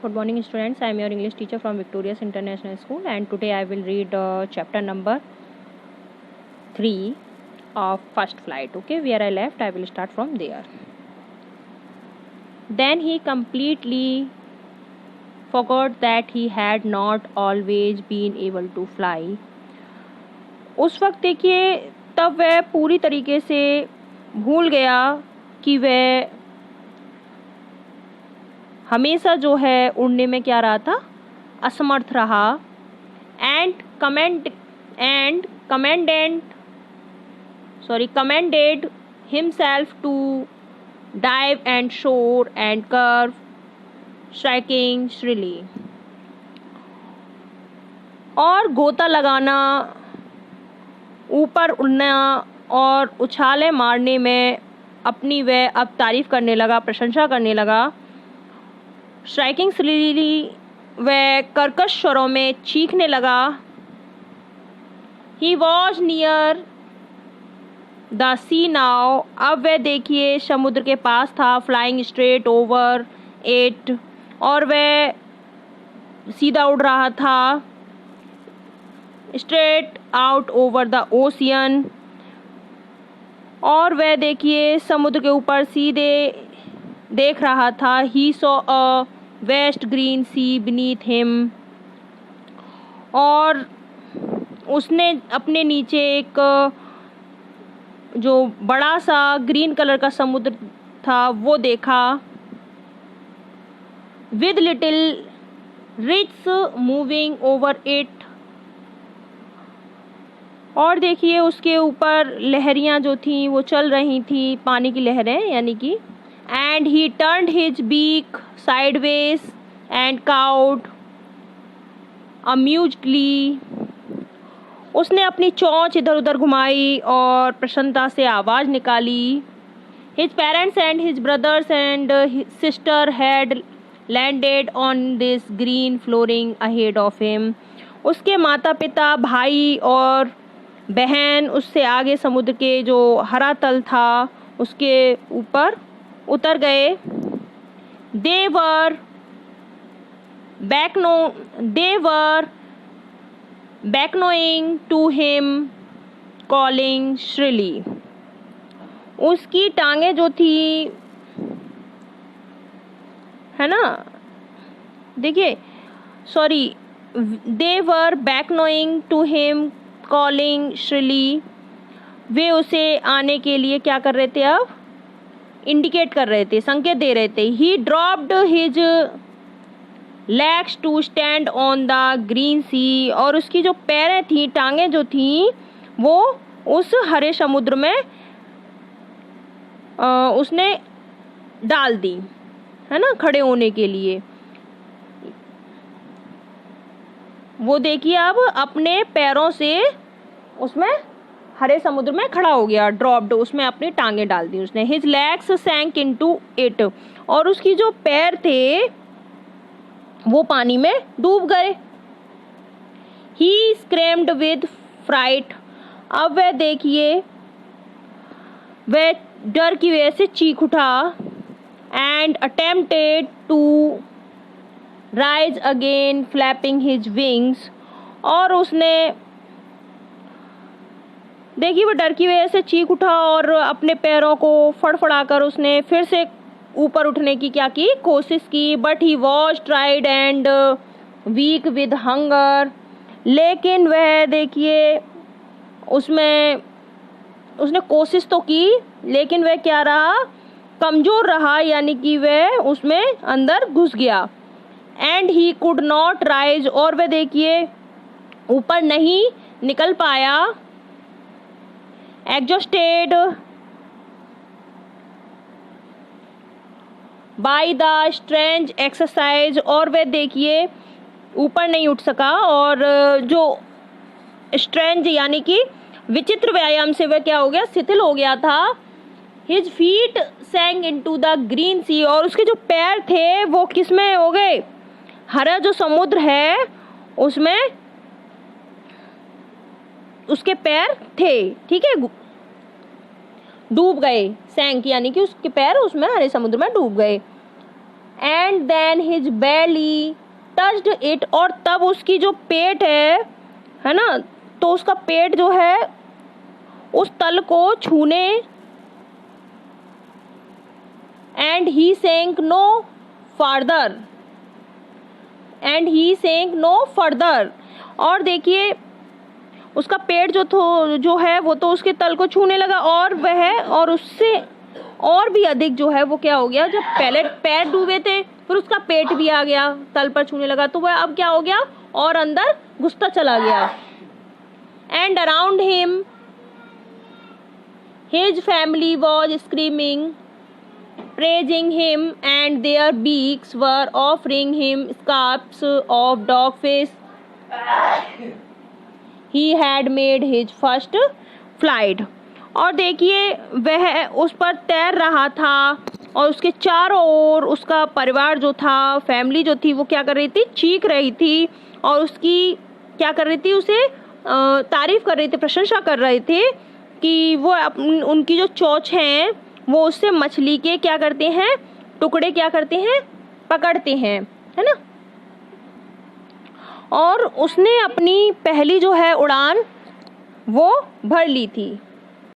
Good morning students, I am your English teacher from Victorious International School, and today I will read chapter number 3 of First Flight. Okay, where I left I will start from there. Then he completely forgot that he had not always been able to fly. उस वक्त देखिए तब वह पूरी तरीके से भूल गया कि वह हमेशा जो है उड़ने में क्या रहा था, असमर्थ रहा. And commended himself to dive and soar and curve, striking shrilly. और गोता लगाना, ऊपर उड़ना और उछाले मारने में अपनी वह अब तारीफ करने लगा, प्रशंसा करने लगा. स्ट्राइकिंग श्रीली, वह कर्कश स्वरों में चीखने लगा. He was near the sea now, अब वह देखिए समुद्र के पास था. फ्लाइंग स्ट्रेट ओवर इट, और वह सीधा उड़ रहा था. Straight out over the ocean, और वह देखिए समुद्र के ऊपर सीधे देख रहा था. He saw a vast green sea beneath him, और उसने अपने नीचे एक जो बड़ा सा ग्रीन कलर का समुद्र था वो देखा. With little ridges moving over it, और देखिए उसके ऊपर लहरियां जो थी वो चल रही थी, पानी की लहरें यानी कि. And he turned his beak sideways and cowed amusedly, उसने अपनी चोंच इधर उधर घुमाई और प्रसन्नता से आवाज़ निकाली. His parents and his brothers and sister had landed on this green flooring ahead of him, उसके माता पिता, भाई और बहन उससे आगे समुद्र के जो हरा तल था उसके ऊपर उतर गए. They were beckoning to him, calling shrilly. उसकी टांगे जो थी, है ना, देखिए they were beckoning to him, calling shrilly. वे उसे आने के लिए क्या कर रहे थे, अब इंडिकेट कर रहे थे, संकेत दे रहे थे. He dropped his legs to stand on the green sea, और उसकी जो पैरें थी, टांगें जो थी वो उस हरे समुद्र में उसने डाल दी, है ना, खड़े होने के लिए. वो देखिए अब अपने पैरों से उसमें हरे समुद्र में खड़ा हो गया. ड्रॉप्ड, उसमें अपनी टांगे डाल दी उसने. हिज लेग्स सैंक इनटू इट, और उसकी जो पैर थे वो पानी में डूब गए. ही स्क्रेम्ड विद फ्राइट, अब वह देखिए वह डर की वजह से चीख उठा. And attempted to rise again flapping his wings, और उसने देखिए वो डर की वजह से चीख उठा और अपने पैरों को फड़फड़ाकर उसने फिर से ऊपर उठने की क्या की, कोशिश की. But he was tired and weak with hunger, लेकिन वह देखिए उसमें उसने कोशिश तो की लेकिन वह क्या रहा, कमज़ोर रहा, यानी कि वह उसमें अंदर घुस गया. And he could not rise, और वह देखिए ऊपर नहीं निकल पाया. Exhausted by the strange exercise, और वह देखिए ऊपर नहीं उठ सका, और जो स्ट्रेंज यानी कि विचित्र व्यायाम से वह क्या हो गया, शिथिल हो गया था. His feet sank into the green sea, और उसके जो पैर थे वो किस में हो गए, हरा जो समुद्र है उसमें उसके पैर थे, ठीक है, डूब गए. सैंक यानी कि उसके पैर उसमें हरे समुद्र में डूब गए. And then his belly touched it, और तब उसकी जो पेट है ना, तो उसका पेट जो है उस तल को छूने, and he sank no further, and he sank no further. और देखिए उसका पेट जो है वो तो उसके तल को छूने लगा, और उससे और भी अधिक जो है वो क्या हो गया, जब पहले पैर डूबे थे फिर उसका पेट भी आ गया, तल पर छूने लगा, तो वह अब क्या हो गया, और अंदर घुसता चला गया। And around him his family was screaming, praising him, and their beaks were offering him scraps of dog fish he had made his first flight। और देखिए वह उस पर तैर रहा था, और उसके चारों ओर उसका परिवार जो था, फैमिली जो थी, वो क्या कर रही थी, चीख रही थी, और उसकी क्या कर रही थी, उसे तारीफ कर रही थी, प्रशंसा कर रहे थे कि वो उनकी जो चोंच हैं वो उससे मछली के क्या करते हैं, टुकड़े क्या करते हैं, पकड़ते हैं, है ना। और उसने अपनी पहली जो है उड़ान वो भर ली थी।